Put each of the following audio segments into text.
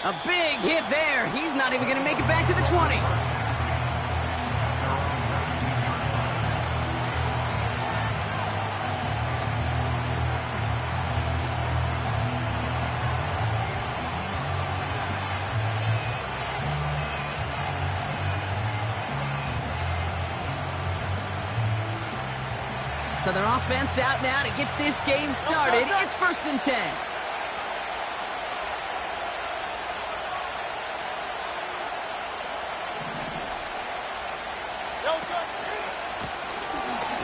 A big hit there. He's not even going to make it back to the 20. So their offense out now to get this game started. It's 1st and 10.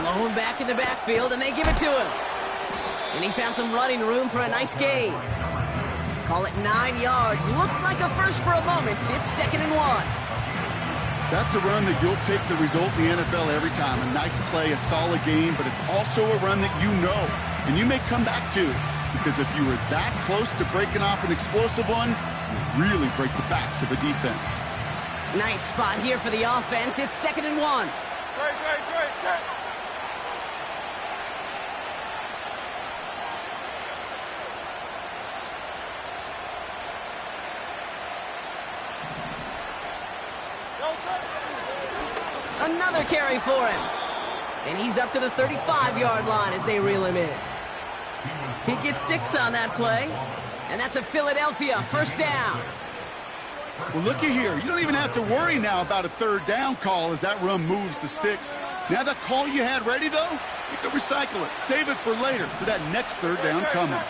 Lone back in the backfield, and they give it to him. And he found some running room for a nice gain. Call it 9 yards. Looks like a first for a moment. It's 2nd and 1. That's a run that you'll take the result in the NFL every time. A nice play, a solid game, but it's also a run that you know, and you may come back to. Because if you were that close to breaking off an explosive one, you really break the backs of a defense. Nice spot here for the offense. It's 2nd and 1. Great. Another carry for him. And he's up to the 35-yard line as they reel him in. He gets 6 on that play. And that's a Philadelphia 1st down. Well, looky here. You don't even have to worry now about a 3rd down call as that run moves the sticks. Now that call you had ready, though, you can recycle it. Save it for later for that next 3rd down coming.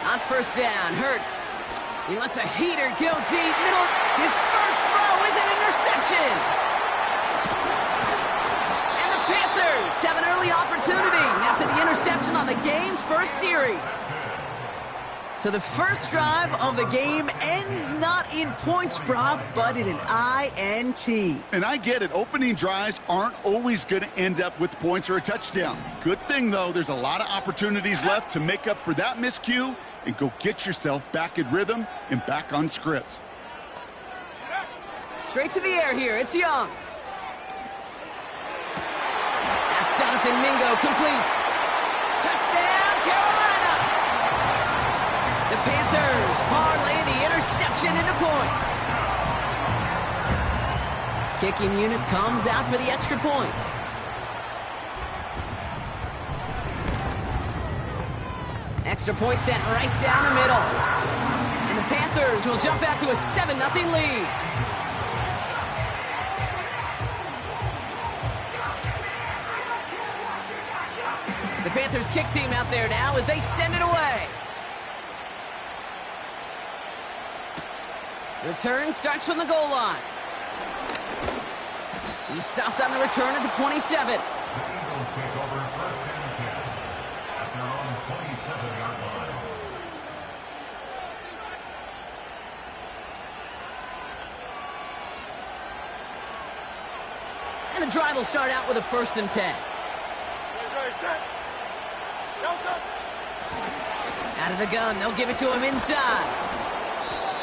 On 1st down, Hurts. He lets a heater go deep middle. His first throw is an interception. And the Panthers have an early opportunity after the interception on the game's first series. So the first drive of the game ends not in points, Brock, but in an INT. And I get it. Opening drives aren't always going to end up with points or a touchdown. Good thing, though, there's a lot of opportunities left to make up for that miscue and go get yourself back in rhythm and back on script. Straight to the air here. It's Young. That's Jonathan Mingo, complete. Touchdown, Carolina! The Panthers parlay the interception into points. Kicking unit comes out for the extra point. Extra point sent right down the middle. And the Panthers will jump out to a 7-0 lead. The Panthers kick team out there now as they send it away. Return starts from the goal line. He stopped on the return at the 27. And the drive will start out with a 1st and 10. Out of the gun, they'll give it to him inside.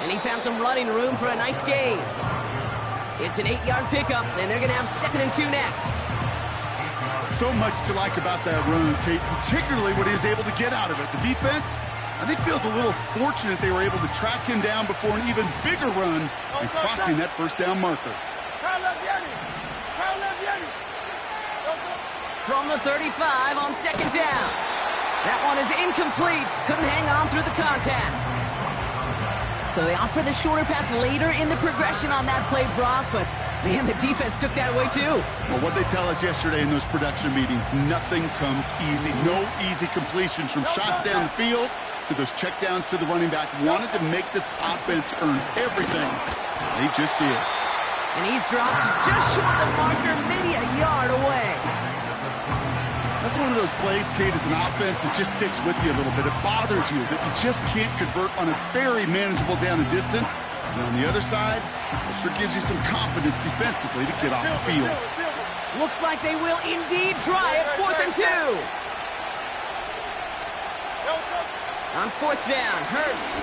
And he found some running room for a nice gain. It's an 8-yard pickup, and they're going to have 2nd and 2 next. So much to like about that run, Kate, particularly what he was able to get out of it. The defense, I think, feels a little fortunate they were able to track him down before an even bigger run and crossing that 1st down marker. From the 35 on 2nd down. That one is incomplete. Couldn't hang on through the contact. So they opt for the shorter pass later in the progression on that play, Brock, but man, the defense took that away too. Well, what they tell us yesterday in those production meetings, nothing comes easy. No easy completions from shots down the field to those checkdowns to the running back. Wanted to make this offense earn everything. They just did. And he's dropped just short of the marker, maybe a yard away. That's one of those plays, Kate, as an offense that just sticks with you a little bit. It bothers you that you just can't convert on a very manageable down and distance. And on the other side, it sure gives you some confidence defensively to get off the field. Looks like they will indeed try it. 4th and 2. On 4th down, Hurts.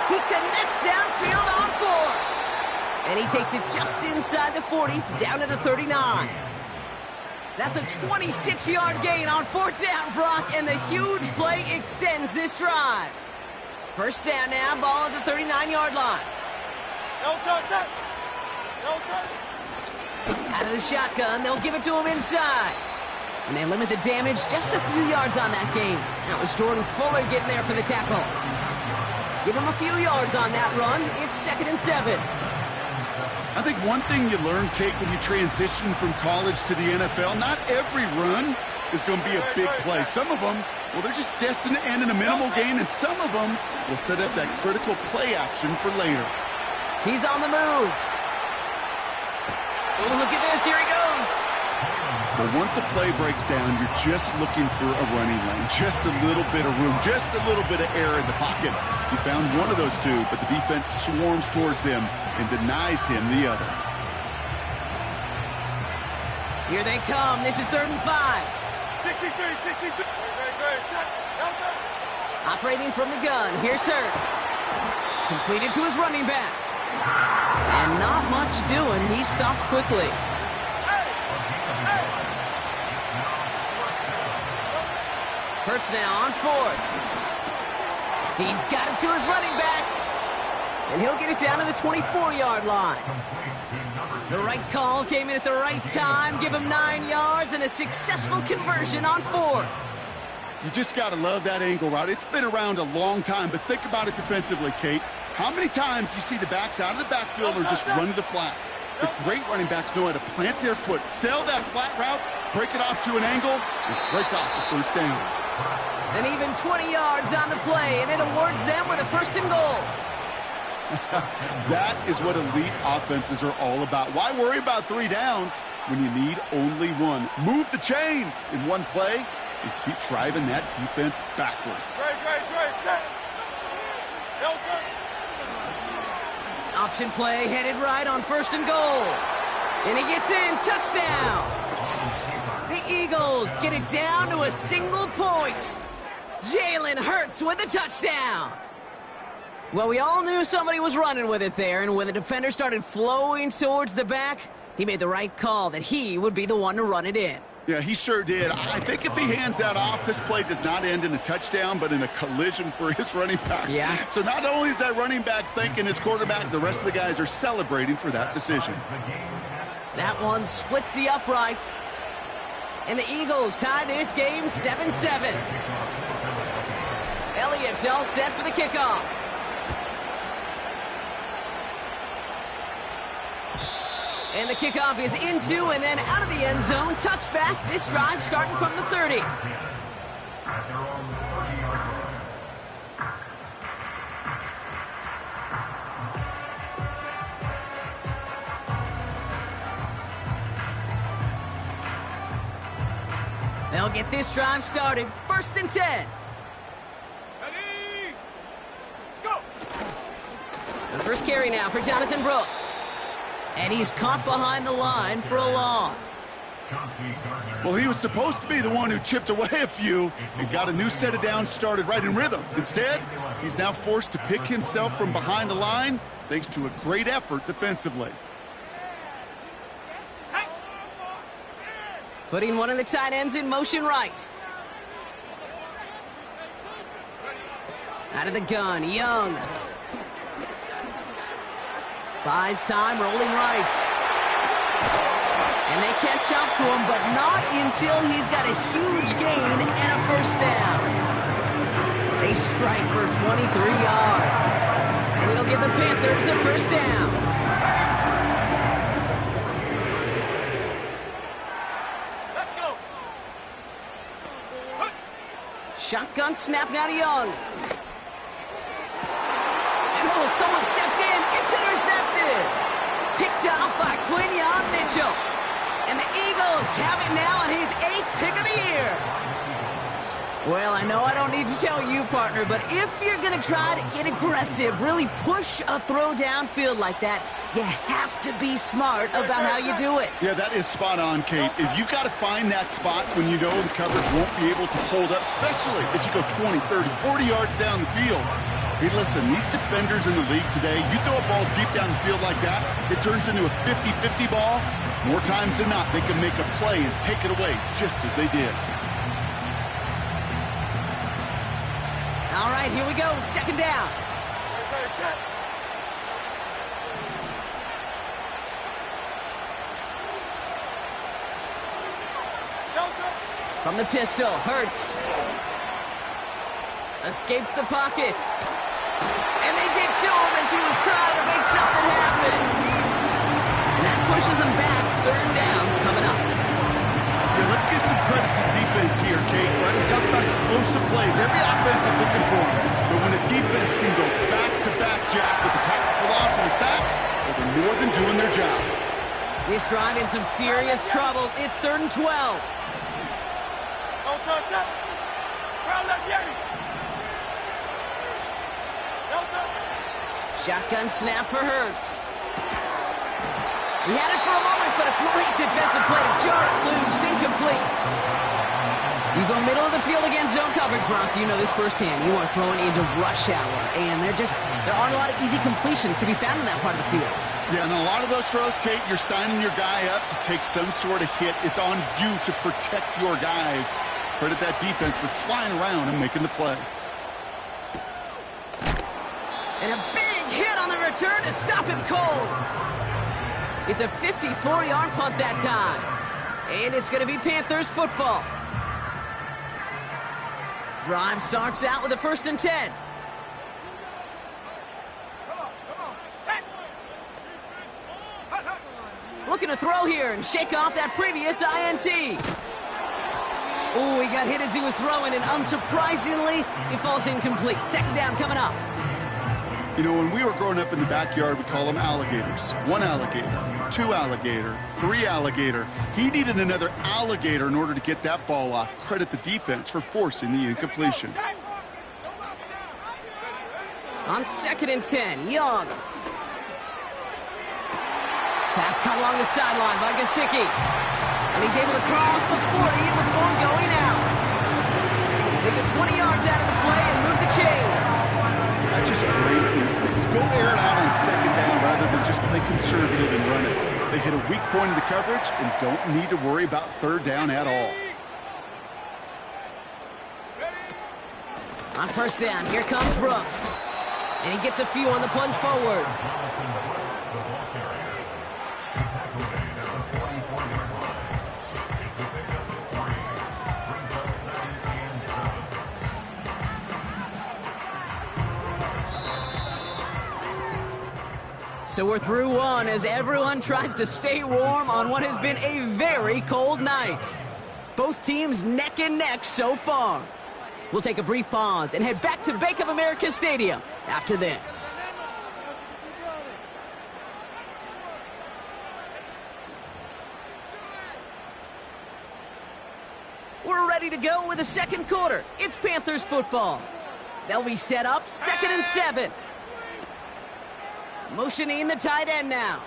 He connects downfield on 4. And he takes it just inside the 40, down to the 39. That's a 26-yard gain on 4th down, Brock, and the huge play extends this drive. First down now, ball at the 39-yard line. No touch. Out of the shotgun, they'll give it to him inside. And they limit the damage just a few yards on that game. That was Jordan Fuller getting there for the tackle. Give him a few yards on that run. It's 2nd and 7. I think one thing you learn, Kate, when you transition from college to the NFL, not every run is going to be a big play. Some of them, well, they're just destined to end in a minimal gain, and some of them will set up that critical play action for later. He's on the move. Oh, look at this. Here he goes. Well, once a play breaks down, you're just looking for a running lane, just a little bit of room, just a little bit of air in the pocket. He found one of those two, but the defense swarms towards him and denies him the other. Here they come. This is 3rd and 5. 63. Operating from the gun. Here's Hurts. Completed to his running back. And not much doing. He stopped quickly. Hurts now on 4th. He's got it to his running back. And he'll get it down to the 24-yard line. The right call came in at the right time. Give him 9 yards and a successful conversion on 4th. You just got to love that angle route. It's been around a long time, but think about it defensively, Kate. How many times you see the backs out of the backfield or just run to the flat? The great running backs know how to plant their foot, sell that flat route, break it off to an angle, and break off the first down. And even 20 yards on the play, and it awards them with a 1st and goal. That is what elite offenses are all about. Why worry about 3 downs when you need only 1? Move the chains in one play and keep driving that defense backwards. Great. No touch. Option play headed right on 1st and goal. And he gets in. Touchdown. The Eagles get it down to a single point. Jalen Hurts with a touchdown. Well, we all knew somebody was running with it there, and when the defender started flowing towards the back, he made the right call that he would be the one to run it in. Yeah, he sure did. I think if he hands that off, this play does not end in a touchdown, but in a collision for his running back. Yeah. So not only is that running back thanking his quarterback, the rest of the guys are celebrating for that decision. That one splits the uprights. And the Eagles tie this game 7-7. Elliott's all set for the kickoff. And the kickoff is into and then out of the end zone. Touchback. This drive starting from the 30. They'll get this drive started. 1st and 10. Ready? Go! The first carry now for Jonathan Brooks. And he's caught behind the line for a loss. Well, he was supposed to be the one who chipped away a few and got a new set of downs started right in rhythm. Instead, he's now forced to pick himself from behind the line thanks to a great effort defensively. Putting one of the tight ends in motion right. Out of the gun, Young. Buys time, rolling right. And they catch up to him, but not until he's got a huge gain and a 1st down. They strike for 23 yards. And it'll give the Panthers a 1st down. Let's go! Shotgun snap now to Young. And oh, someone stepped in. It's intercepted. Picked off by Quinyon Mitchell. And the Eagles have it now on his 8th pick of the year. Well, I know I don't need to tell you, partner, but if you're going to try to get aggressive, really push a throw downfield like that, you have to be smart about how you do it. Yeah, that is spot on, Kate. If you've got to find that spot when you know the coverage won't be able to hold up, especially as you go 20, 30, 40 yards down the field, Hey, listen, these defenders in the league today, you throw a ball deep down the field like that, it turns into a 50-50 ball. More times than not, they can make a play and take it away just as they did. All right, here we go. Second down. From the pistol, Hurts. Escapes the pocket. And they get to him as he was trying to make something happen. And that pushes him back. Third down coming up. Yeah, let's give some credit to the defense here, Kate. Right? We talk about explosive plays. Every offense is looking for them. But when a defense can go back-to-back, Jack, with the tackle for loss and a sack, well, they're more than doing their job. This drive in some serious trouble. It's 3rd and 12. Don't touch that. Crowd left, Yeti. Don't touch. Shotgun snap for Hurts. He had it for a moment, but a great defensive play to jar it loose, incomplete. You go middle of the field against zone coverage, Bronk. You know this firsthand. You are throwing into rush hour, and there aren't a lot of easy completions to be found in that part of the field. Yeah, and a lot of those throws, Kate, you're signing your guy up to take some sort of hit. It's on you to protect your guys. Credit that defense for flying around and making the play. And a big hit on the return to stop him cold. It's a 54-yard punt that time. And it's going to be Panthers football. Drive starts out with a 1st and 10. Looking to throw here and shake off that previous INT. Oh, he got hit as he was throwing, and unsurprisingly, he falls incomplete. Second down coming up. You know, when we were growing up in the backyard, we call them alligators. 1 alligator, 2 alligator, 3 alligator. He needed another alligator in order to get that ball off. Credit the defense for forcing the incompletion. On 2nd and 10, Young. Pass caught along the sideline by Gesicki. And he's able to cross the 40 before going out. They get 20 yards out of the play and move the chains. That's just great instincts. Go air it out on 2nd down rather than just play conservative and run it. They hit a weak point in the coverage and don't need to worry about 3rd down at all. On 1st down, here comes Brooks. And he gets a few on the plunge forward. So we're through one as everyone tries to stay warm on what has been a very cold night. Both teams neck and neck so far. We'll take a brief pause and head back to Bank of America Stadium after this. We're ready to go with the 2nd quarter. It's Panthers football. They'll be set up 2nd and 7. Motioning the tight end now.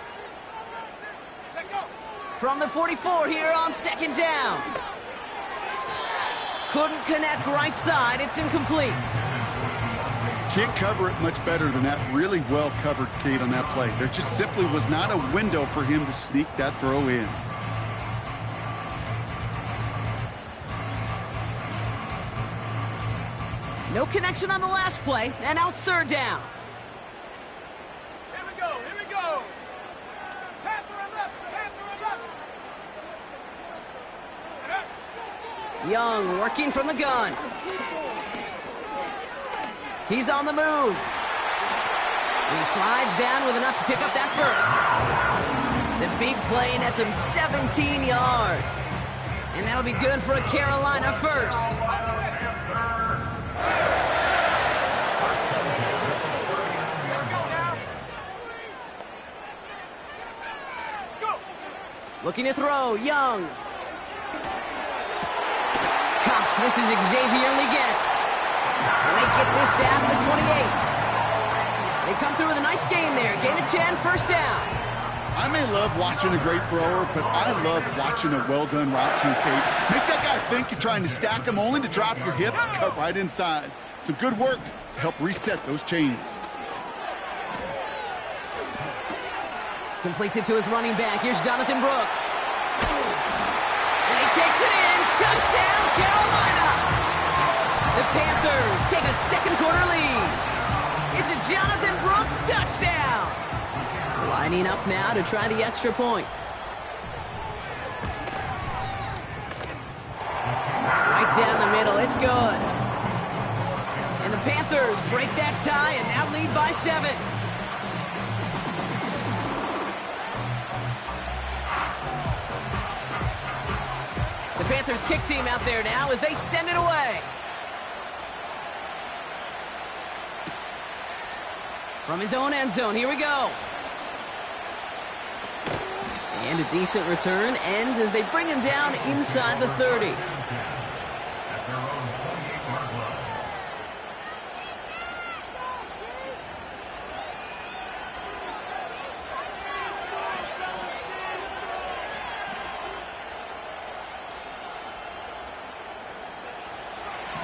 From the 44 here on 2nd down. Couldn't connect right side. It's incomplete. Can't cover it much better than that really well covered, Kate, on that play. There just simply was not a window for him to sneak that throw in. No connection on the last play, and now it's 3rd down. Here we go, here we go. Panther and left, Panther and left. Young working from the gun. He's on the move. And he slides down with enough to pick up that 1st. The big play nets him 17 yards. And that'll be good for a Carolina 1st. Looking to throw, Young. Cuffs, this is Xavier Leggett. And they get this down to the 28. They come through with a nice gain there. Gain of 10, 1st down. I may love watching a great thrower, but I love watching a well-done route too, Kate. Make that guy think you're trying to stack him only to drop your hips, cut right inside. Some good work to help reset those chains. Completes it to his running back. Here's Jonathan Brooks. And he takes it in. Touchdown, Carolina! The Panthers take a second quarter lead. It's a Jonathan Brooks touchdown. Lining up now to try the extra point. Right down the middle. It's good. And the Panthers break that tie and now lead by 7. The Panthers kick team out there now as they send it away. From his own end zone, here we go. And a decent return ends as they bring him down inside the 30.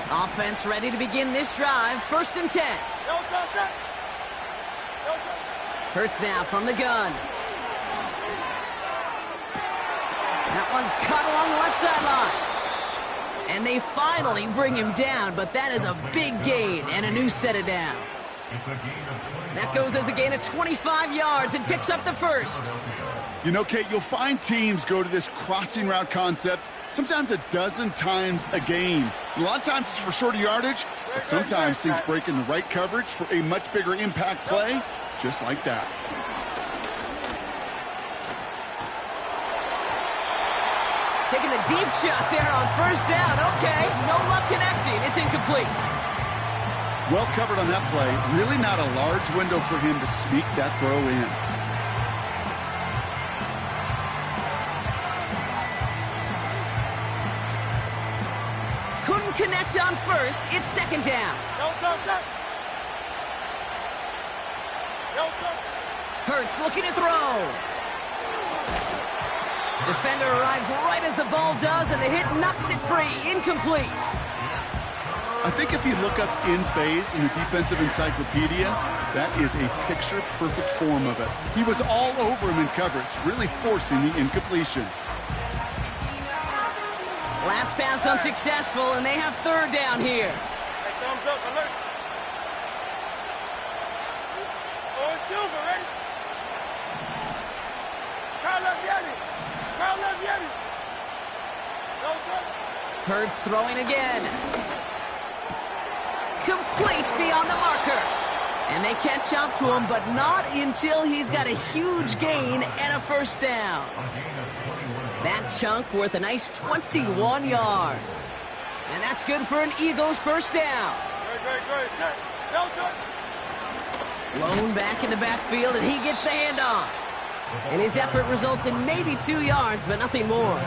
Offense ready to begin this drive. 1st and 10. Hurts now from the gun. That one's cut along the left sideline. And they finally bring him down, but that is a big gain and a new set of downs. That goes as a gain of 25 yards and picks up the first. You know, Kate, you'll find teams go to this crossing route concept sometimes a dozen times a game. A lot of times it's for shorter yardage, but sometimes things break in the right coverage for a much bigger impact play, just like that. Taking a deep shot there on 1st down. Okay, no luck connecting. It's incomplete. Well covered on that play. Really not a large window for him to sneak that throw in. Couldn't connect on 1st. It's 2nd down. Hurts looking to throw. Defender arrives right as the ball does, and the hit knocks it free. Incomplete. I think if you look up in phase in the defensive encyclopedia, that is a picture-perfect form of it. He was all over him in coverage, really forcing the incompletion. Last pass unsuccessful, and they have 3rd down here. Hey, thumbs up, alert. Oh, it's Silver, ready? Carl up, Yeti. Carl up, Yeti. No, sir. Hurts throwing again. Complete beyond the marker. And they catch up to him, but not until he's got a huge gain and a 1st down. That chunk worth a nice 21 yards. And that's good for an Eagles 1st down. Great. No, sir. Blown back in the backfield, and he gets the handoff. And his effort results in maybe 2 yards, but nothing more.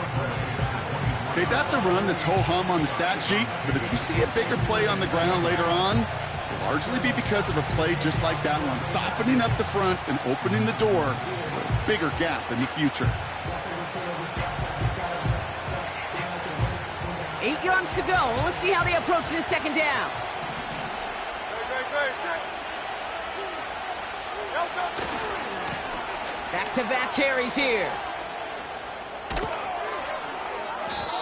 Okay, that's a run that's ho-hum on the stat sheet, but if you see a bigger play on the ground later on, it'll largely be because of a play just like that one, softening up the front and opening the door for a bigger gap in the future. 8 yards to go. Let's see how they approach this 2nd down. Great. No, sir. Back-to-back carries here.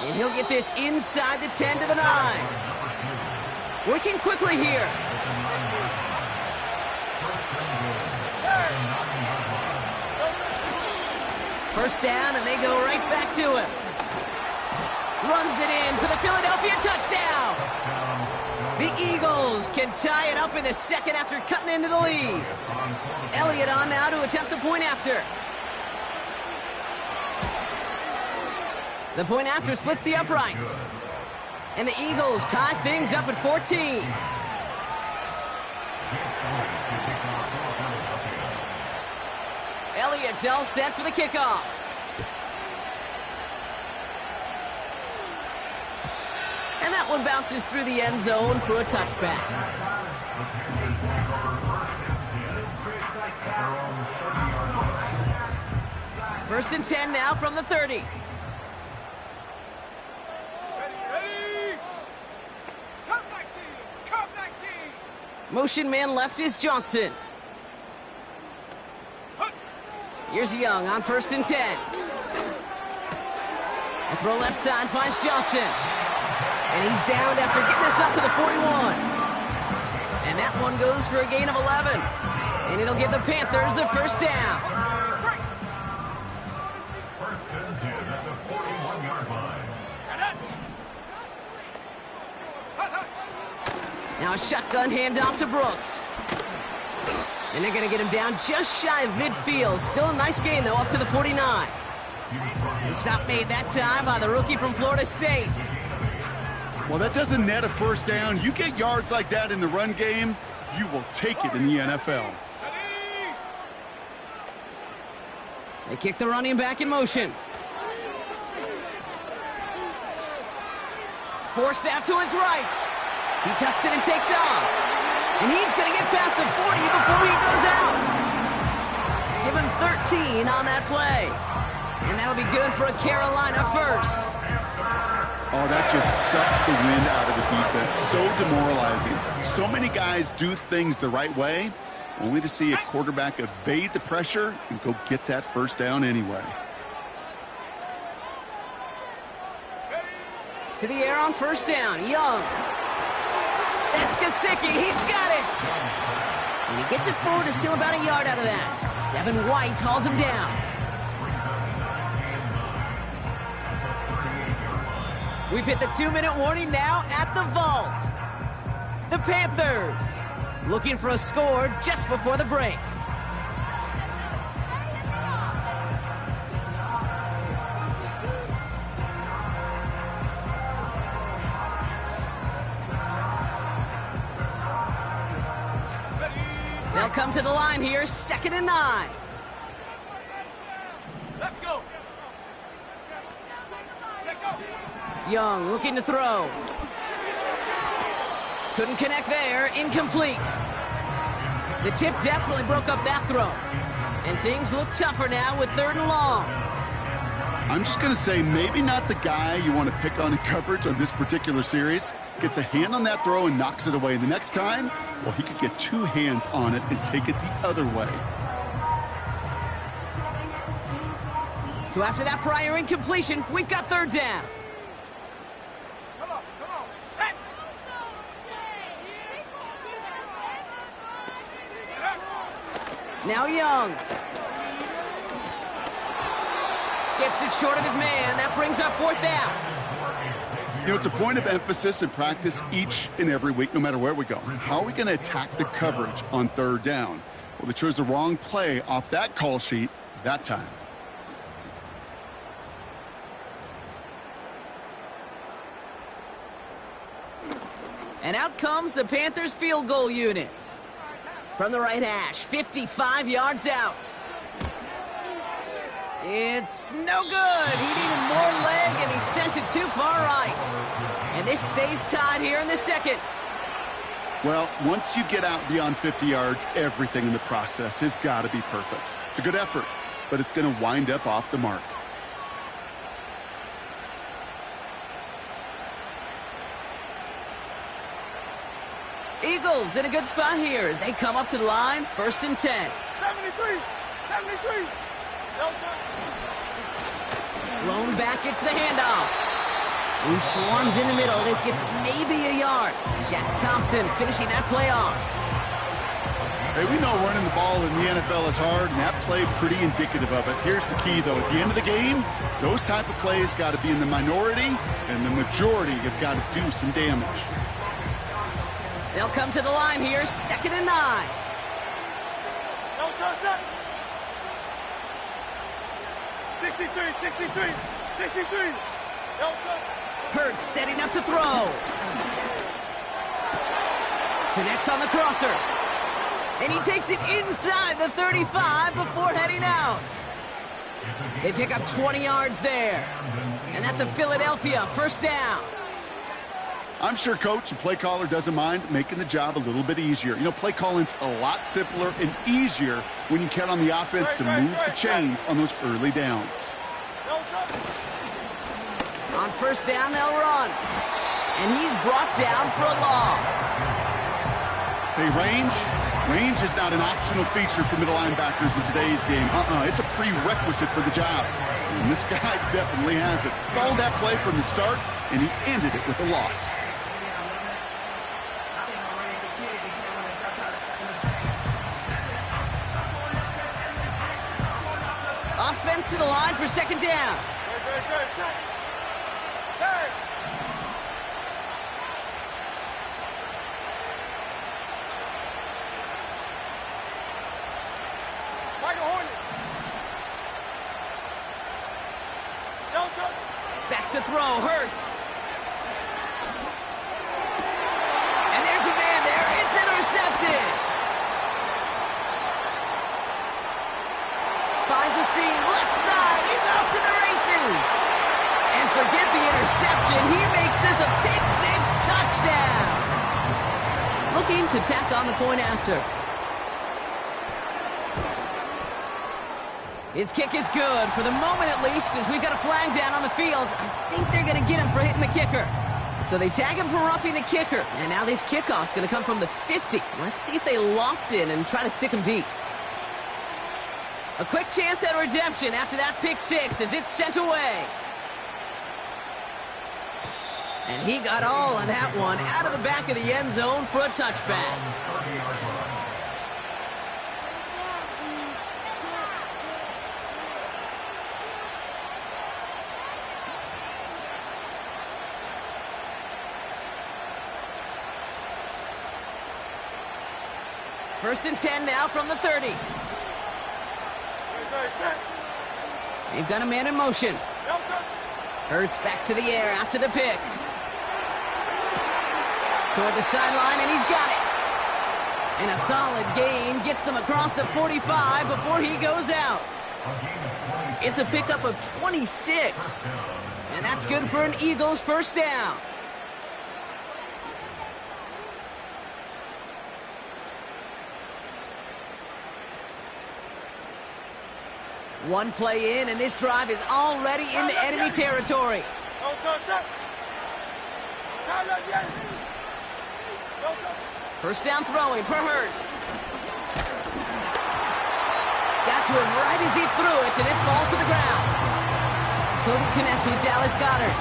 And he'll get this inside the 10 to the 9. Working quickly here. First down, and they go right back to him. Runs it in for the Philadelphia touchdown. The Eagles can tie it up in the 2nd after cutting into the lead. Elliott on now to attempt the point after. The point after splits the uprights. And the Eagles tie things up at 14. Elliott's all set for the kickoff. And that one bounces through the end zone for a touchback. First and 10 now from the 30. Ready, ready. Come 19. Come 19. Motion man left is Johnson. Here's Young on first and 10. A throw left side finds Johnson. And he's downed after getting this up to the 41. And that one goes for a gain of 11. And it'll give the Panthers a first down. First and 10 at the 41-yard line. Now a shotgun handoff to Brooks. And they're going to get him down just shy of midfield. Still a nice gain, though, up to the 49. The stop made that time by the rookie from Florida State. Well, that doesn't net a first down. You get yards like that in the run game, you will take it in the NFL. They kick the running back in motion. Forced out to his right. He tucks it and takes off. And he's going to get past the 40 before he goes out. Give him 13 on that play. And that'll be good for a Carolina first. Oh, that just sucks the wind out of the defense. So demoralizing. So many guys do things the right way, only to see a quarterback evade the pressure and go get that first down anyway. To the air on first down. Young. That's Gesicki. He's got it. And he gets it forward to still about a yard out of that. Devin White hauls him down. We've hit the 2-minute warning now at the vault. The Panthers looking for a score just before the break. They'll come to the line here, 2nd and 9. Let's go. Take off. Young looking to throw. Couldn't connect there, incomplete. The tip definitely broke up that throw. And things look tougher now with 3rd and long. I'm just going to say maybe not the guy you want to pick on in coverage on this particular series. Gets a hand on that throw and knocks it away. The next time, well, he could get 2 hands on it and take it the other way. So after that prior incompletion, we've got 3rd down. Come on, set. Now Young. Skips it short of his man. That brings up 4th down. You know, it's a point of emphasis in practice each and every week, no matter where we go. How are we going to attack the coverage on 3rd down? Well, they chose the wrong play off that call sheet that time. And out comes the Panthers field goal unit. From the right hash, 55 yards out. It's no good. He needed more leg, and he sent it too far right. And this stays tied here in the 2nd. Well, once you get out beyond 50 yards, everything in the process has got to be perfect. It's a good effort, but it's going to wind up off the mark. Eagles in a good spot here as they come up to the line, 1st and 10. 73. Blown back gets the handoff. He swarms in the middle. This gets maybe a yard. Jack Thompson finishing that play off. Hey, we know running the ball in the NFL is hard, and that play pretty indicative of it. Here's the key, though. At the end of the game, those type of plays got to be in the minority, and the majority have got to do some damage. They'll come to the line here, 2nd and 9. No, 63. Hurts setting up to throw. Connects on the crosser. And he takes it inside the 35 before heading out. They pick up 20 yards there. And that's a Philadelphia 1st down. I'm sure coach and play caller doesn't mind making the job a little bit easier. You know, play calling's a lot simpler and easier when you count on the offense to move the chains on those early downs. On first down, they'll run. And he's brought down for a loss. Hey, range is not an optional feature for middle linebackers in today's game. It's a prerequisite for the job. And this guy definitely has it. Followed that play from the start, and he ended it with a loss. Offense to the line for second down. Back to throw, Hurts. And there's a man there. It's intercepted. Finds a seam, left side. He's off to the races. And forget the interception. He makes this a pick-6 touchdown. Looking to tack on the point after. His kick is good, for the moment at least, as we've got a flag down on the field. I think they're going to get him for hitting the kicker. So they tag him for roughing the kicker. And now this kickoff's going to come from the 50. Let's see if they loft in and try to stick him deep. A quick chance at redemption after that pick-6 as it's sent away. And he got all of that one out of the back of the end zone for a touchback. First and 10 now from the 30. They've got a man in motion. Hurts back to the air after the pick. Toward the sideline, and he's got it. And a solid gain gets them across the 45 before he goes out. It's a pickup of 26. And that's good for an Eagles first down. One play in, and this drive is already into enemy territory. First down throwing for Hurts. Got to him right as he threw it, and it falls to the ground. Couldn't connect with Dallas Goedert.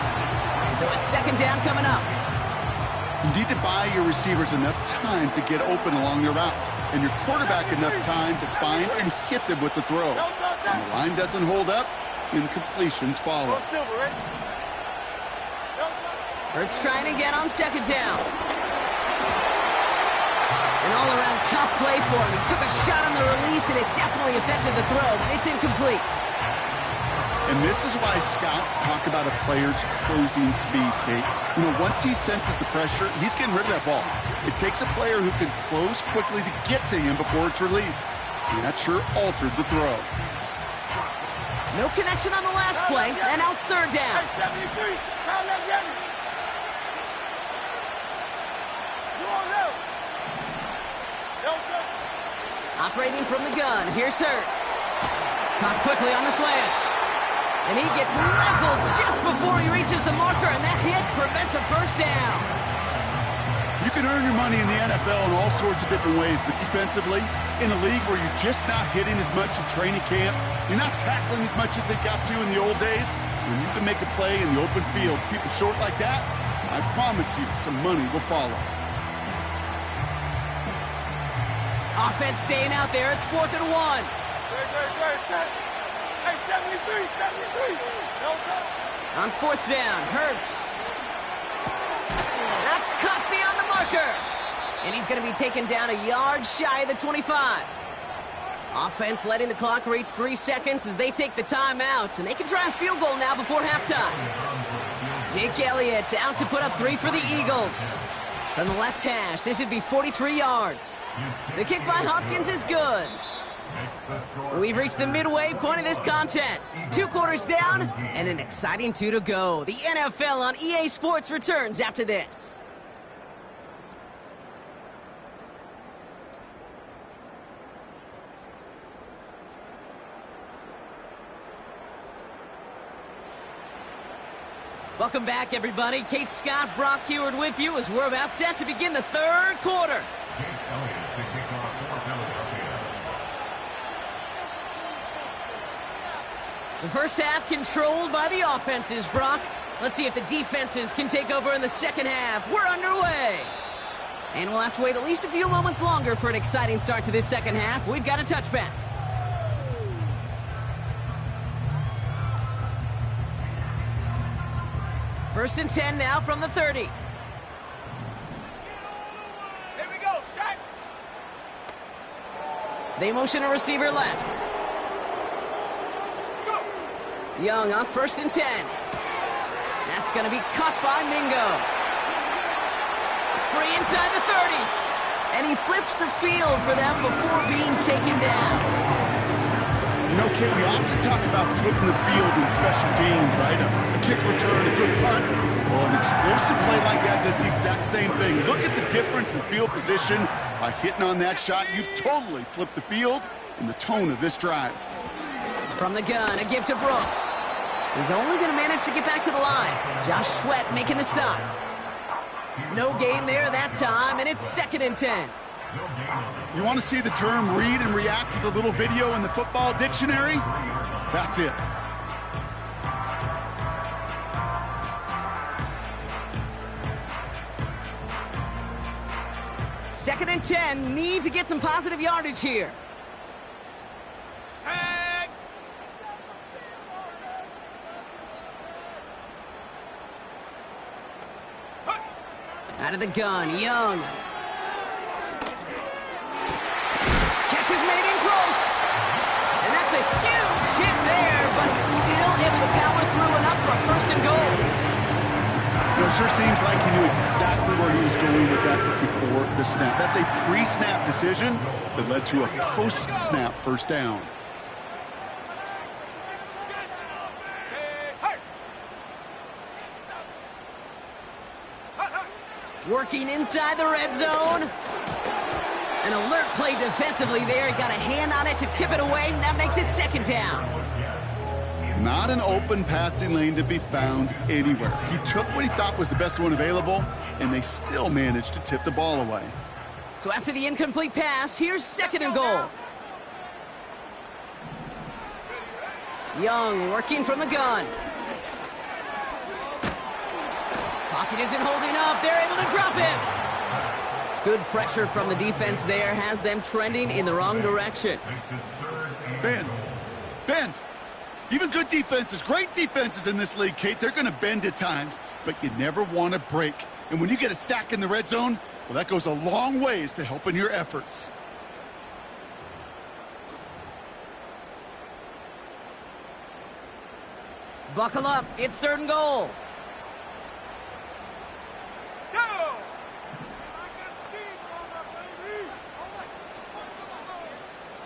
So it's second down coming up. You need to buy your receivers enough time to get open along their route, and your quarterback enough time to find and hit them with the throw. When the line doesn't hold up, incompletions follow. Hurts trying again on second down. An all-around tough play for him. He took a shot on the release, and it definitely affected the throw, but it's incomplete. And this is why scouts talk about a player's closing speed, Kate. You know, once he senses the pressure, he's getting rid of that ball. It takes a player who can close quickly to get to him before it's released. And that sure altered the throw. No connection on the last play, and now it's third down. Operating from the gun, here's Hurts. Caught quickly on the slant. And he gets leveled just before he reaches the marker, and that hit prevents a first down. You can earn your money in the NFL in all sorts of different ways, but defensively, in a league where you're just not hitting as much in training camp, you're not tackling as much as they got to in the old days, when you can make a play in the open field, keep it short like that, I promise you some money will follow. Offense staying out there. It's 4th and 1. Hey, 73. On 4th down, Hurts. That's cut beyond the marker. And he's going to be taken down a yard shy of the 25. Offense letting the clock reach 3 seconds as they take the timeouts. And they can try a field goal now before halftime. Jake Elliott out to put up 3 for the Eagles. From the left hash, this would be 43 yards. The kick by Hopkins is good. We've reached the midway point of this contest. 2 quarters down and an exciting 2 to go. The NFL on EA Sports returns after this. Welcome back, everybody. Kate Scott, Brock Heward with you as we're about set to begin the third quarter. The first half controlled by the offenses, Brock. Let's see if the defenses can take over in the second half. We're underway. And we'll have to wait at least a few moments longer for an exciting start to this second half. We've got a touchback. First and 10 now from the 30. Here we go, shot. They motion a receiver left. Go. Young on first and 10. That's going to be caught by Mingo. Free inside the 30. And he flips the field for them before being taken down. You know, Kate, we often talk about flipping the field in special teams, right? A kick return, a good punt. Well, an explosive play like that does the exact same thing. Look at the difference in field position. By hitting on that shot, you've totally flipped the field and the tone of this drive. From the gun, a give to Brooks. He's only going to manage to get back to the line. Josh Sweat making the stop. No gain there that time, and it's second and 10. You want to see the term read and react with a little video in the football dictionary? That's it. Second and 10, need to get some positive yardage here. Tag. Out of the gun, Young. Catch is made in close. And that's a huge hit there, but he's still able to power through enough for a first and goal. It sure seems like he knew exactly where he was going with that before the snap. That's a pre-snap decision that led to a post-snap first down. Working inside the red zone. An alert play defensively there. He got a hand on it to tip it away, and that makes it second down. Not an open passing lane to be found anywhere. He took what he thought was the best one available, and they still managed to tip the ball away. So after the incomplete pass, here's second and goal. Young working from the gun. Pocket isn't holding up. They're able to drop him. Good pressure from the defense there has them trending in the wrong direction. Bend. Bend. Even good defenses, great defenses in this league, Kate, they're going to bend at times, but you never want to break. And when you get a sack in the red zone, well, that goes a long ways to helping your efforts. Buckle up. It's third and goal. Go.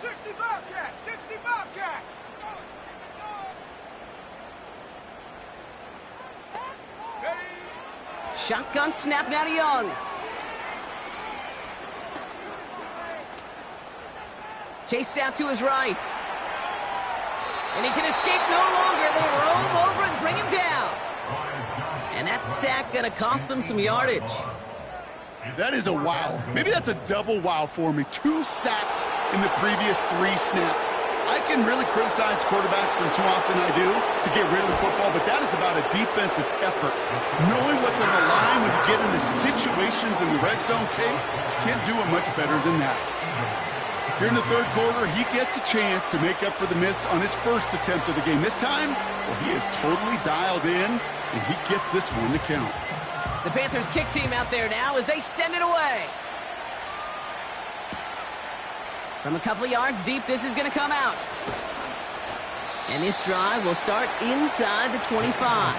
60 Bobcat, 60 Bobcat. Shotgun snap now to Young. Chased out to his right. And he can escape no longer. They roam over and bring him down. And that sack going to cost them some yardage. That is a wow. Maybe that's a double wow for me. 2 sacks in the previous 3 snaps. I can really criticize quarterbacks, and too often I do, to get rid of the football, but that is about a defensive effort. Knowing what's on the line when you get into situations in the red zone, Kate, can't do it much better than that. Here in the third quarter, he gets a chance to make up for the miss on his first attempt of the game. This time, well, he is totally dialed in, and he gets this one to count. The Panthers kick team out there now as they send it away. From a couple of yards deep, this is going to come out. And this drive will start inside the 25.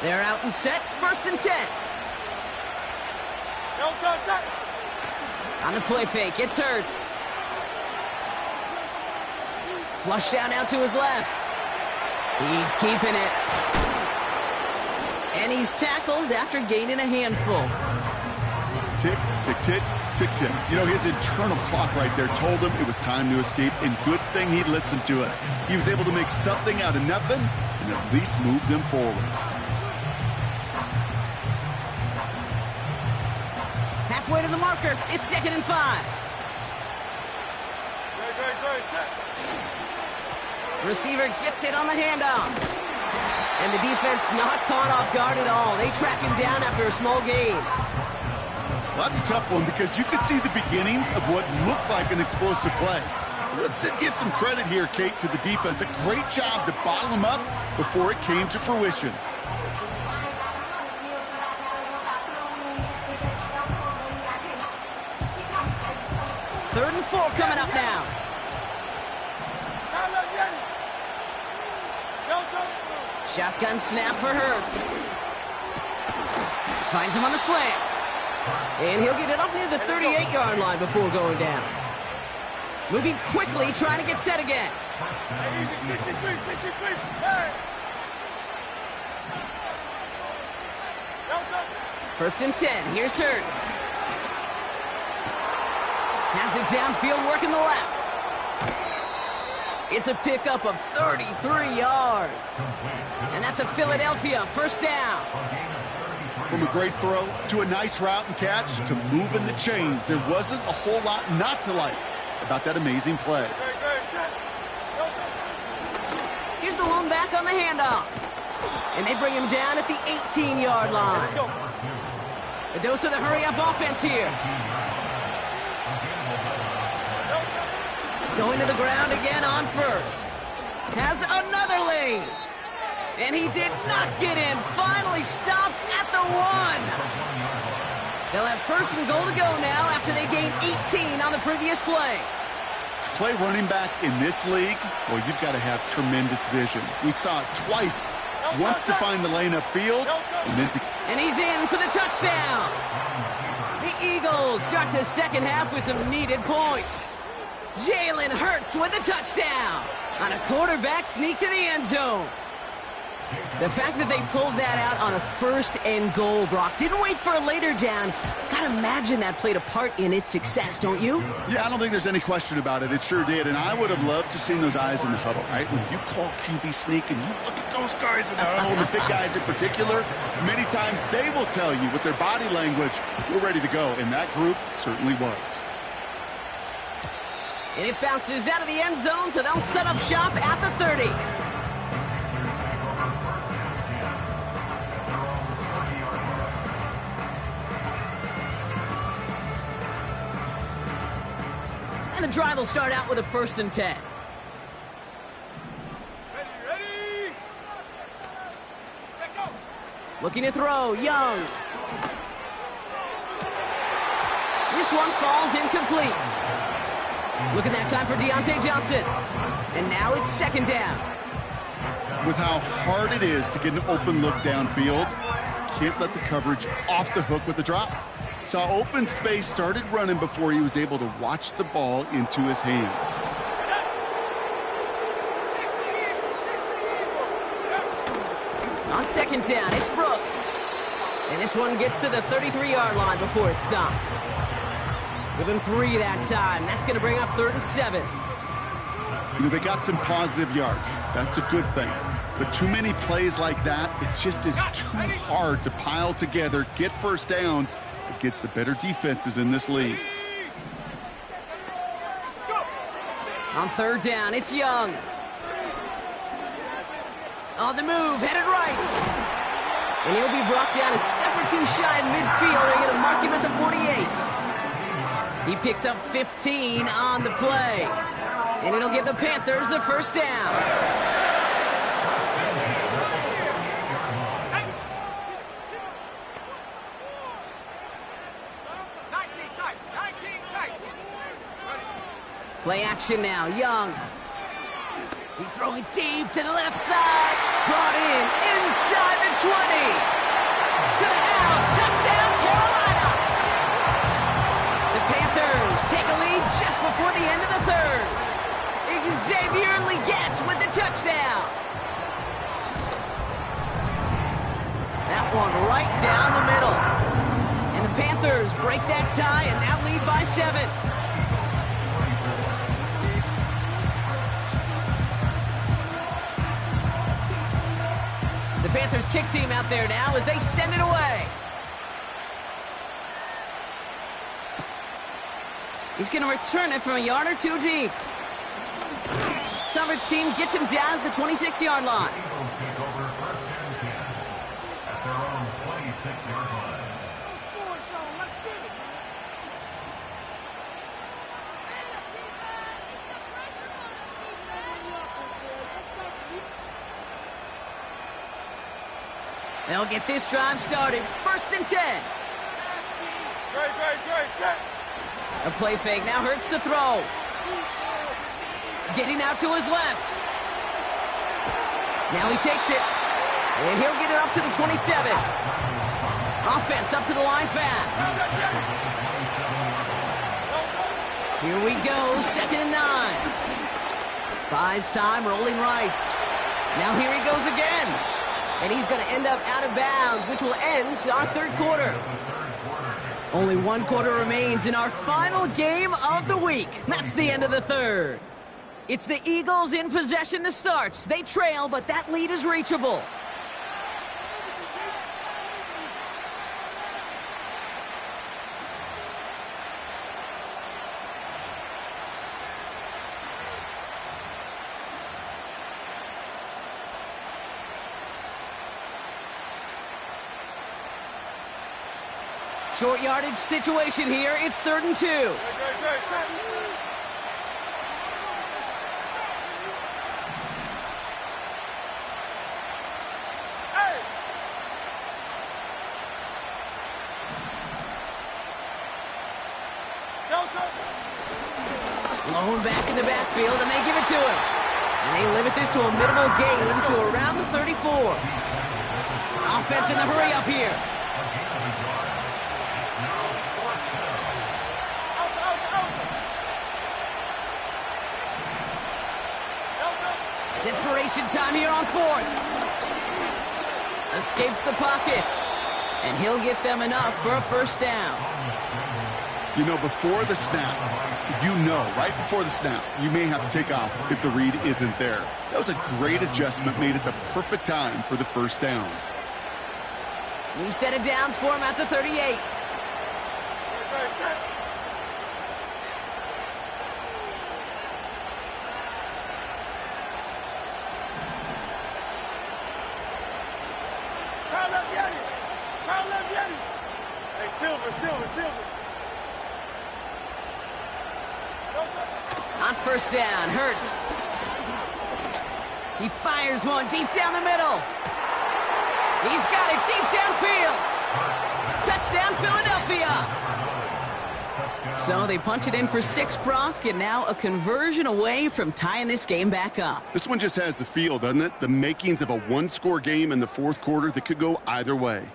They're out and set, first and 10. On the play fake, it's Hurts. Flush down now to his left. He's keeping it. And he's tackled after gaining a handful. Tick, tick, tick, tick, tick. You know, his internal clock right there told him it was time to escape, and good thing he listened to it. He was able to make something out of nothing and at least move them forward. Halfway to the marker. It's 2nd and 5. Receiver gets it on the handoff. And the defense not caught off guard at all. They track him down after a small gain. Well, that's a tough one because you could see the beginnings of what looked like an explosive play. Let's give some credit here, Kate, to the defense. A great job to bottle him up before it came to fruition. Third and 4 coming up now. Shotgun snap for Hurts. Finds him on the slant. And he'll get it up near the 38-yard line before going down. Moving quickly, trying to get set again. First and 10. Here's Hurts. Has it downfield, working the left. It's a pickup of 33 yards. And that's a Philadelphia first down. From a great throw to a nice route and catch to moving the chains, there wasn't a whole lot not to like about that amazing play. Here's the lone back on the handoff. And they bring him down at the 18-yard line. A dose of the hurry-up offense here. Going to the ground again on first. Has another lane. And he did not get in. Finally stopped at the 1. They'll have first and goal to go now after they gained 18 on the previous play. To play running back in this league, well, you've got to have tremendous vision. We saw it twice. Once to find the lane upfield, and then to... And he's in for the touchdown. The Eagles start the second half with some needed points. Jalen Hurts with a touchdown on a quarterback sneak to the end zone. The fact that they pulled that out on a first and goal, Brock, didn't wait for a later down. Gotta imagine that played a part in its success, don't you? Yeah, I don't think there's any question about it. It sure did, and I would have loved to see those eyes in the huddle, right? When you call QB sneak and you look at those guys in the huddle, and the big guys in particular, many times they will tell you with their body language, we're ready to go, and that group certainly was. And it bounces out of the end zone, so they'll set up shop at the 30. And the drive will start out with a first and 10. Ready. Check go. Looking to throw, Young. This one falls incomplete. Looking that time for Deontay Johnson. And now it's second down. With how hard it is to get an open look downfield, can't let the coverage off the hook with the drop. Saw open space, started running before he was able to watch the ball into his hands. On second down, it's Brooks. And this one gets to the 33-yard line before it's stopped. Give him 3 that time. That's going to bring up 3rd and 7. You know, they got some positive yards. That's a good thing. But too many plays like that, it just is too hard to pile together, get first downs against the better defenses in this league. On 3rd down, it's Young. On the move, headed right. And he'll be brought down a step or 2 shy of midfield. They're going to mark him at the 48. He picks up 15 on the play. And it'll give the Panthers a first down. Play action now, Young. He's throwing deep to the left side. Brought in inside the 20. To the house, touchdown Carolina. The Panthers take a lead just before the end of the 3rd. Xavier Legette with the touchdown. That one right down the middle. And the Panthers break that tie and now lead by 7. The Panthers kick team out there now as they send it away. He's going to return it from a yard or two deep. Coverage team gets him down at the 26-yard line. Eagles take over first and 10 at their own 26-yard line. They'll get this drive started. First and 10. Great. A play fake now hurts to throw. Getting out to his left. Now he takes it. And he'll get it up to the 27. Offense up to the line fast. Here we go, 2nd and 9. Buys time, rolling right. Now here he goes again. And he's going to end up out of bounds, which will end our 3rd quarter. Only 1 quarter remains in our final game of the week. That's the end of the 3rd. It's the Eagles in possession to start. They trail, but that lead is reachable. Short yardage situation here. It's 3rd and 2. Great. Hey! Lone back in the backfield, and they give it to him. And they limit this to a minimal gain to around the 34. Offense in the hurry up here. Desperation time here on 4th. Escapes the pocket. And he'll get them enough for a first down. You know, before the snap, right before the snap, you may have to take off if the read isn't there. That was a great adjustment made at the perfect time for the first down. New set of downs for him at the 38. Hey, Silver. On first down, Hurts. He fires one deep down the middle. He's got it deep downfield. Touchdown, Philadelphia. So they punch it in for 6, Brock, and now a conversion away from tying this game back up. This one just has the feel, doesn't it? The makings of a 1-score game in the 4th quarter that could go either way.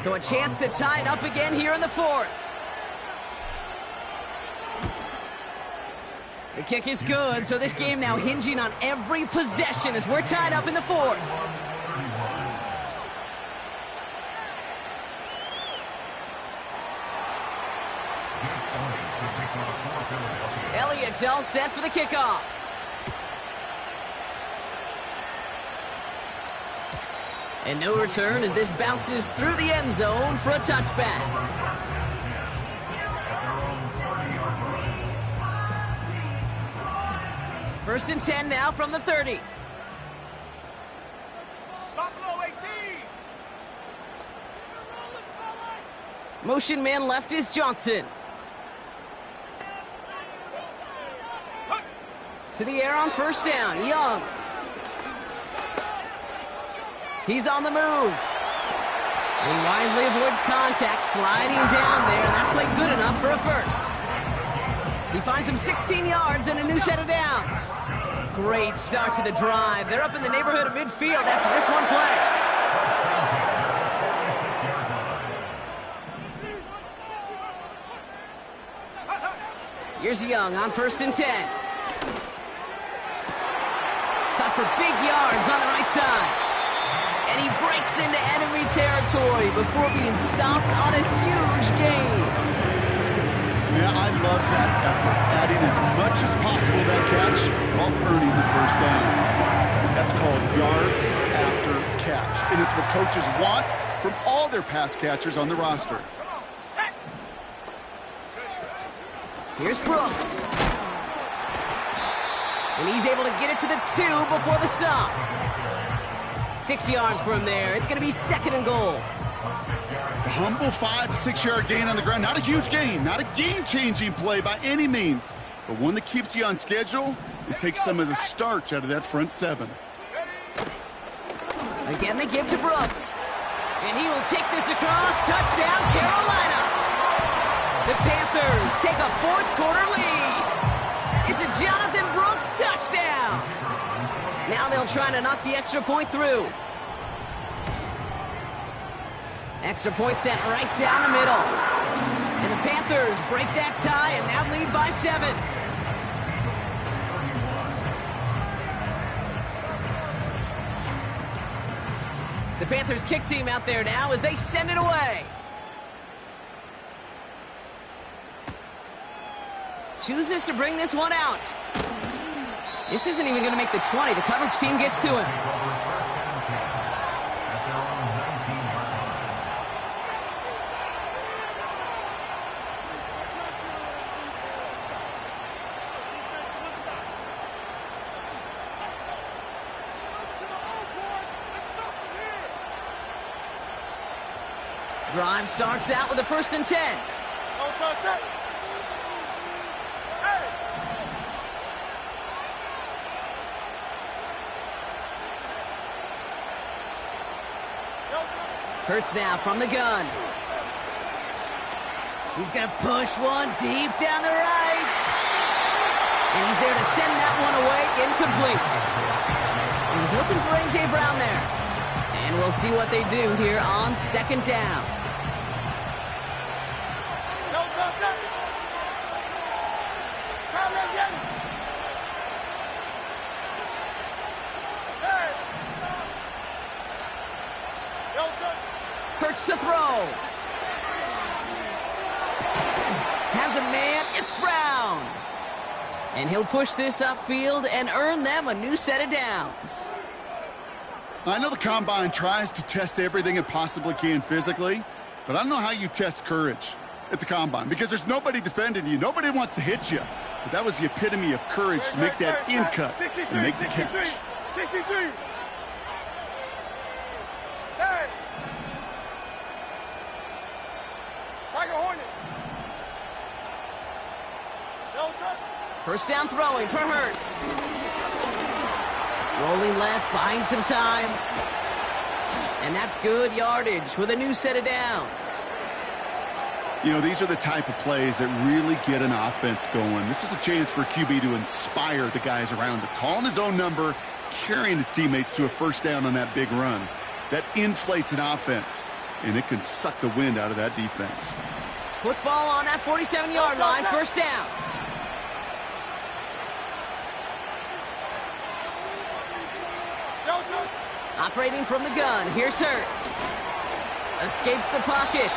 So a chance to tie it up again here in the 4th. The kick is good, so this game now hinging on every possession as we're tied up in the 4th. Elliott's all set for the kickoff. And no return as this bounces through the end zone for a touchback. First and 10 now from the 30. Buffalo 18. Motion man left is Johnson. To the air on first down, Young. He's on the move. And he wisely avoids contact, sliding down there, and that played good enough for a first. He finds him 16 yards and a new set of downs. Great start to the drive. They're up in the neighborhood of midfield after just one play. Here's Young on first and 10. Cut for big yards on the right side. And he breaks into enemy territory before being stopped on a huge gain. Yeah, I love that effort, adding as much as possible to that catch while earning the first down. That's called yards after catch, and it's what coaches want from all their pass catchers on the roster. Here's Brooks. And he's able to get it to the 2 before the stop. 6 yards from there. It's going to be 2nd and goal. A humble 5 to 6 yard gain on the ground. Not a huge gain, not a game-changing play by any means, but one that keeps you on schedule and takes some of the starch out of that front 7. Again, they give to Brooks. And he will take this across. Touchdown, Carolina. The Panthers take a 4th quarter lead. It's a Jonathan Brooks touchdown. Now they'll try to knock the extra point through. Extra point sent right down the middle. And the Panthers break that tie and now lead by 7. The Panthers kick team out there now as they send it away. Chooses to bring this one out. This isn't even going to make the 20. The coverage team gets to him. Drive starts out with a 1st and 10. Hurts now from the gun. He's going to push one deep down the right. And he's there to send that one away, incomplete. He was looking for A.J. Brown there. And we'll see what they do here on 2nd down. Hurts to throw. Has a man. It's Brown. And he'll push this upfield and earn them a new set of downs. I know the Combine tries to test everything it possibly can physically, but I don't know how you test courage at the Combine because there's nobody defending you. Nobody wants to hit you. But that was the epitome of courage to make that in cut and make the catch. 63. First down throwing for Hurts. Rolling left, buying some time. And that's good yardage with a new set of downs. You know, these are the type of plays that really get an offense going. This is a chance for a QB to inspire the guys around him. Calling his own number, carrying his teammates to a first down on that big run. That inflates an offense, and it can suck the wind out of that defense. Football on that 47-yard line, first down. Operating from the gun, here's Hurts. Escapes the pocket.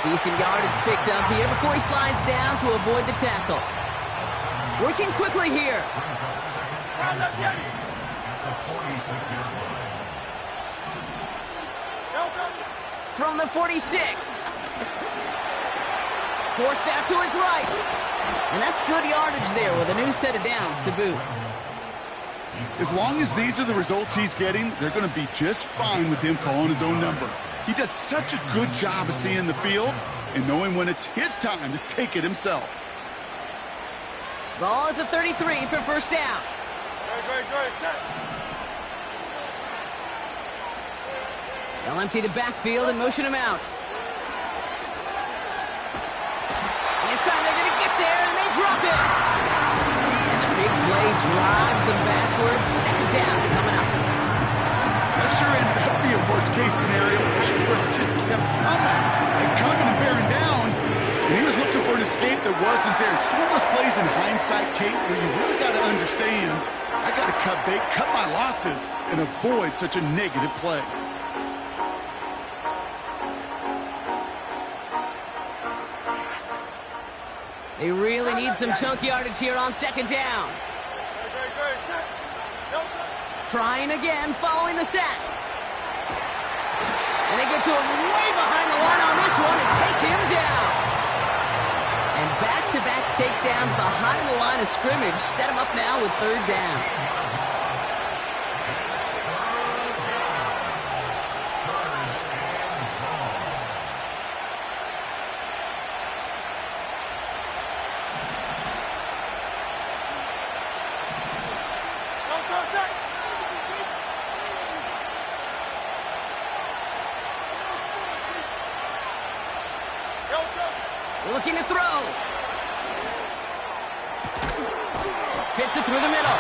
Decent yardage picked up here before he slides down to avoid the tackle. Working quickly here. From the 46. Forced out to his right. And that's good yardage there with a new set of downs to boot. As long as these are the results he's getting, they're going to be just fine with him calling his own number. He does such a good job of seeing the field and knowing when it's his time to take it himself. Ball at the 33 for first down. They'll empty the backfield and motion him out. And this time they're going to get there, and they drop it. And the big play drives them backwards. Second down coming up. That sure ended up being a worst-case scenario. Pass rush just kept coming and bearing down. And he was looking for an escape that wasn't there. It's one of those plays in hindsight, Kate, where you really got to understand, I I got to cut bait, cut my losses, and avoid such a negative play. They really need some chunk yardage here on second down. Trying again, following the sack. And they get to him way behind the line on this one and take him down. And back-to-back takedowns behind the line of scrimmage set him up now with third down. Looking to throw. Fits it through the middle.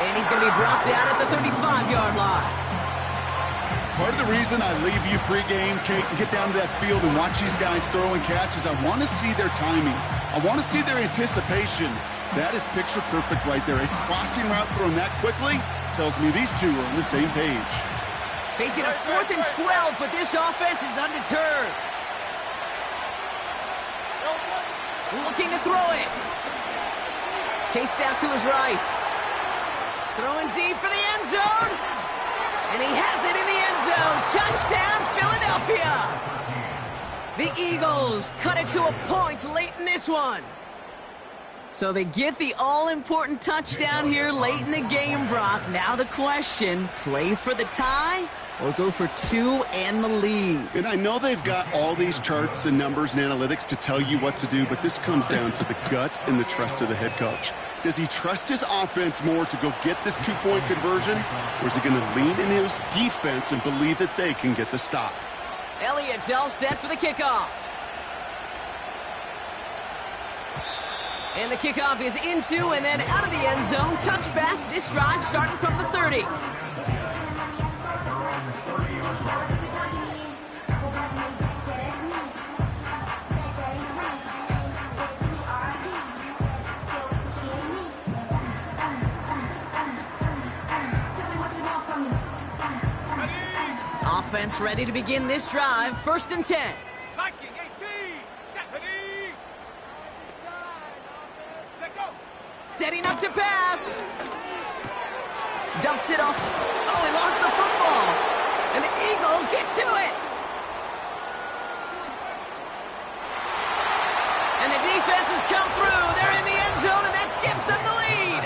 And he's going to be brought down at the 35-yard line. Part of the reason I leave you pregame, Kate, and get down to that field and watch these guys throw and catch is I want to see their timing. I want to see their anticipation. That is picture perfect right there. A crossing route thrown that quickly tells me these two are on the same page. Facing a 4th and 12, but this offense is undeterred. Looking to throw it. Chased out to his right. Throwing deep for the end zone. And he has it in the end zone. Touchdown, Philadelphia. The Eagles cut it to a point late in this one. So they get the all-important touchdown here late in the game, Brock. Now the question, play for the tie or go for two and the lead? And I know they've got all these charts and numbers and analytics to tell you what to do, but this comes down to the gut and the trust of the head coach. Does he trust his offense more to go get this two-point conversion, or is he going to lean in his defense and believe that they can get the stop? Elliott's all set for the kickoff. And the kickoff is into and then out of the end zone. Touchback. This drive starting from the 30. Offense ready to begin this drive. 1st and 10. Viking 18. Stephanie. Set go. Setting up to pass. Dumps it off. Oh, he lost the football. And the Eagles get to it. And the defense has come through. They're in the end zone, and that gives them the lead.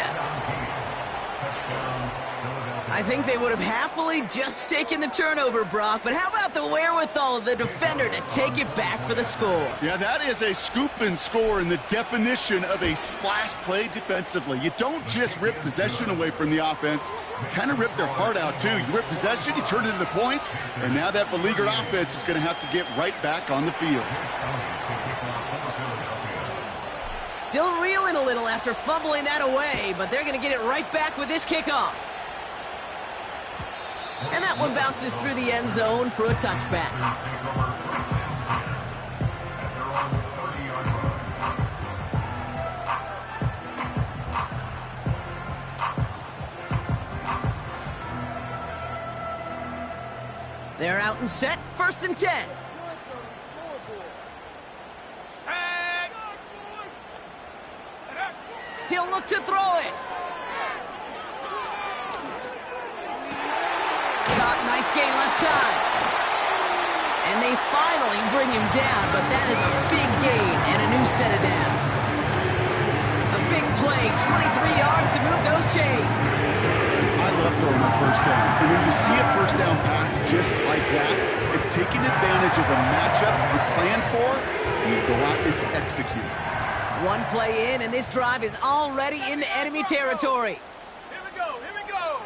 I think they would have happily just taken the turnover, Brock, but how about the wherewithal of the defender to take it back for the score? Yeah, that is a scoop and score in the definition of a splash play defensively. You don't just rip possession away from the offense. You kind of rip their heart out, too. You rip possession, you turn it into points, and now that beleaguered offense is going to have to get right back on the field. Still reeling a little after fumbling that away, but they're going to get it right back with this kickoff. And that one bounces through the end zone for a touchback. They're out and set. 1st and 10. He'll look to throw it. Nice gain left side. And they finally bring him down, but that is a big gain and a new set of downs. A big play, 23 yards to move those chains. I love throwing on 1st down. And when you see a 1st down pass just like that, it's taking advantage of a matchup you plan for, and you go out and execute. One play in, and this drive is already into enemy territory. Here we go. Here we go.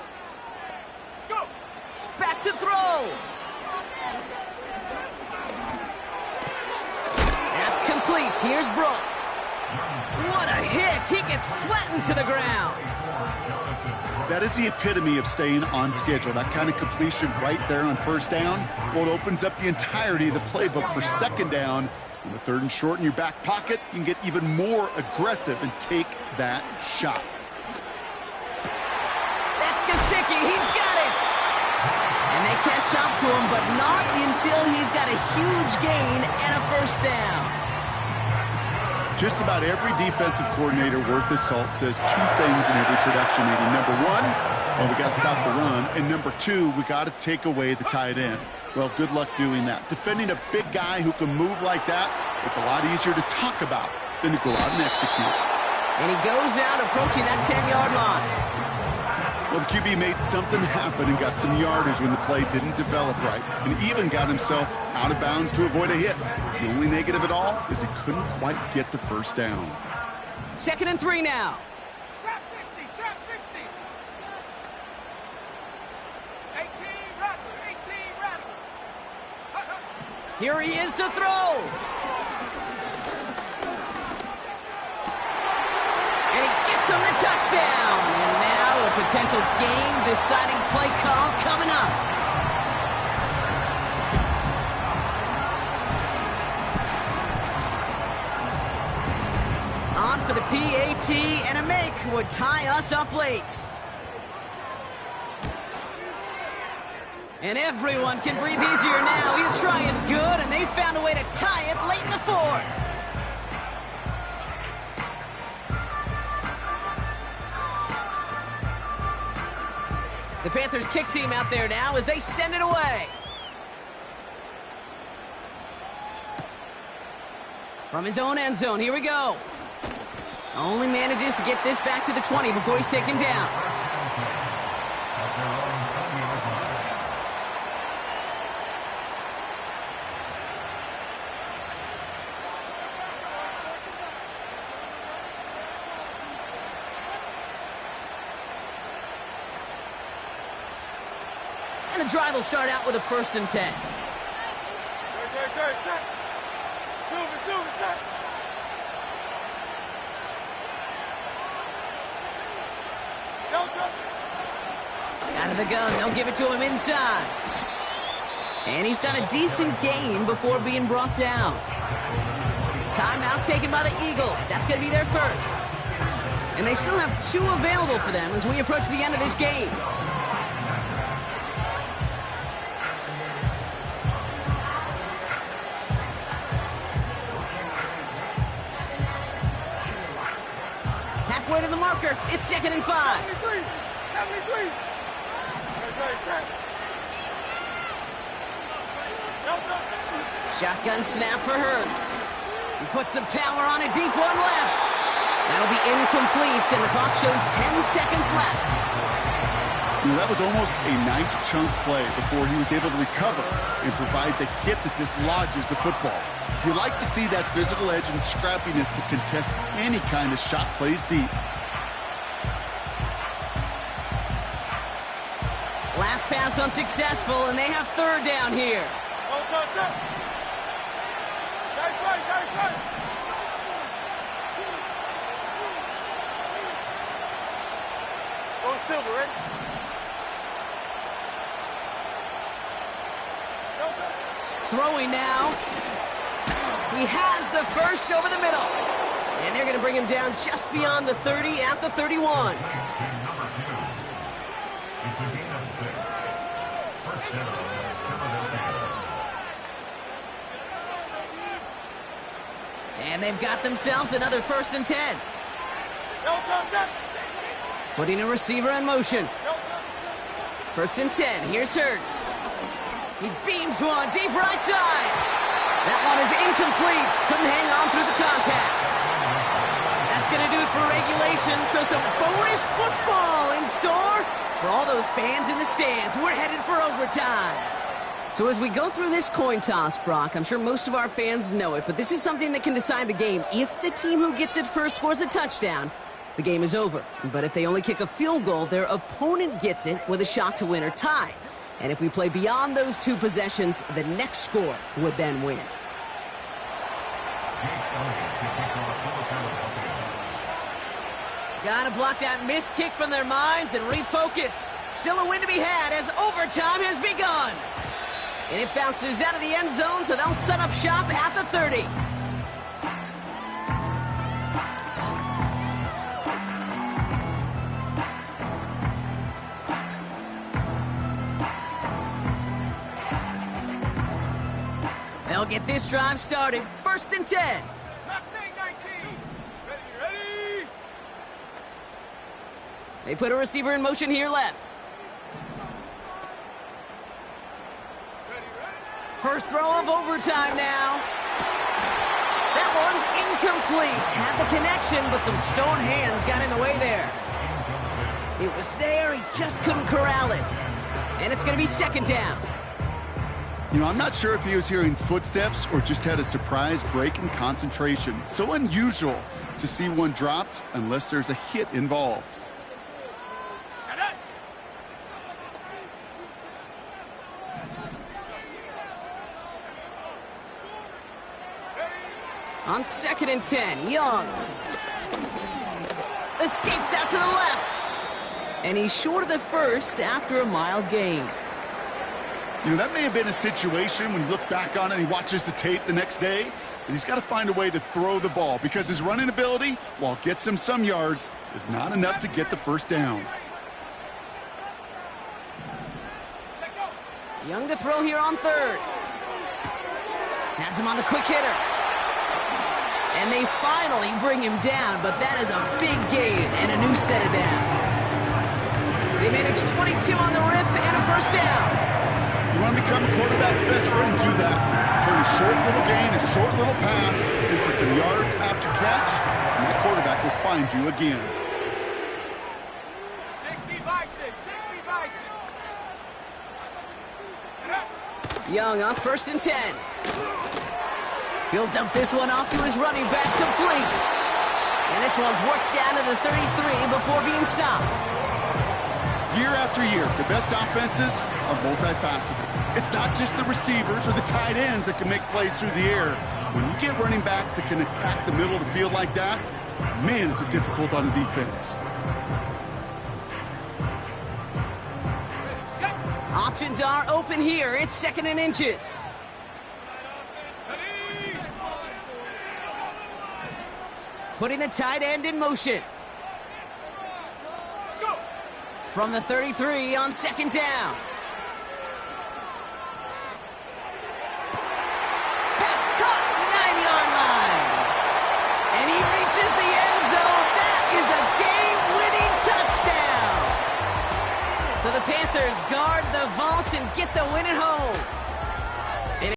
Go. Back to throw. That's complete. Here's Brooks. What a hit. He gets flattened to the ground. That is the epitome of staying on schedule. That kind of completion right there on 1st down. Well, it opens up the entirety of the playbook for 2nd down. On the 3rd and short in your back pocket, you can get even more aggressive and take that shot. catch up to him, but not until he's got a huge gain and a first down. Just about every defensive coordinator worth his salt says two things in every production meeting. Number one, well, we got to stop the run. And number two, we got to take away the tight end. Well, good luck doing that. Defending a big guy who can move like that, it's a lot easier to talk about than to go out and execute. And he goes out approaching that 10-yard line. Well, the QB made something happen and got some yardage when the play didn't develop right, and even got himself out of bounds to avoid a hit. The only negative at all is he couldn't quite get the first down. 2nd and 3 now. Trap 60, trap 60. 18, Rattler, 18, Rattler. Here he is to throw. And he gets him the touchdown. And now a potential game-deciding play call coming up. On for the PAT, and a make would tie us up late. And everyone can breathe easier now. His try is good, and they found a way to tie it late in the fourth. The Panthers kick team out there now as they send it away. From his own end zone, here we go. Only manages to get this back to the 20 before he's taken down. And the drive will start out with a 1st and 10. Out of the gun, they'll give it to him inside. And he's got a decent gain before being brought down. Timeout taken by the Eagles. That's going to be their first. And they still have 2 available for them as we approach the end of this game. Halfway to the marker, it's 2nd and 5. 73. Shotgun snap for Hurts. He puts some power on a deep one left. That'll be incomplete, and the clock shows 10 seconds left. You know, that was almost a nice chunk play before he was able to recover and provide the hit that dislodges the football. You like to see that physical edge and scrappiness to contest any kind of shot plays deep. Last pass unsuccessful, and they have 3rd down here. Silver, right? Throwing now. He has the first over the middle. And they're going to bring him down just beyond the 30 at the 31. And they've got themselves another 1st and 10. Putting a receiver in motion. 1st and 10. Here's Hurts. He beams one deep right side. That one is incomplete. Couldn't hang on through the contact. That's going to do it for regulation. So some bonus football in store for all those fans in the stands. We're headed for overtime. So as we go through this coin toss, Brock, I'm sure most of our fans know it, but this is something that can decide the game. If the team who gets it first scores a touchdown, the game is over. But if they only kick a field goal, their opponent gets it with a shot to win or tie. And if we play beyond those 2 possessions, the next score would then win. Gotta block that missed kick from their minds and refocus. Still a win to be had as overtime has begun. And it bounces out of the end zone, so they'll set up shop at the 30. They'll get this drive started. 1st and 10. Mustang 19. Ready. They put a receiver in motion here left. First throw of overtime now. That one's incomplete. Had the connection, but some stone hands got in the way there. It was there, he just couldn't corral it. And it's going to be 2nd down. You know, I'm not sure if he was hearing footsteps or just had a surprise break in concentration. So unusual to see one dropped unless there's a hit involved. On 2nd and 10, Young escapes out to the left. And he's short of the first after a mile gain. You know, that may have been a situation when you look back on it and he watches the tape the next day, and he's got to find a way to throw the ball because his running ability, while it gets him some yards, is not enough to get the 1st down. Young to throw here on 3rd. Has him on the quick hitter. And they finally bring him down, but that is a big gain and a new set of downs. They managed 22 on the rip and a 1st down. You want to become a quarterback's best friend, do that. Turn a short little gain, a short little pass into some yards after catch, and that quarterback will find you again. 60 by 6. 60 by 6. Young on 1st and 10. He'll dump this one off to his running back, complete. And this one's worked down to the 33 before being stopped. Year after year, the best offenses are multifaceted. It's not just the receivers or the tight ends that can make plays through the air. When you get running backs that can attack the middle of the field like that, man, is it difficult on the defense. Options are open here. It's 2nd and inches. Putting the tight end in motion. From the 33 on 2nd down. Pass caught, 9-yard line. And he reaches the end zone. That is a game-winning touchdown. So the Panthers guard the vault and get the win at home.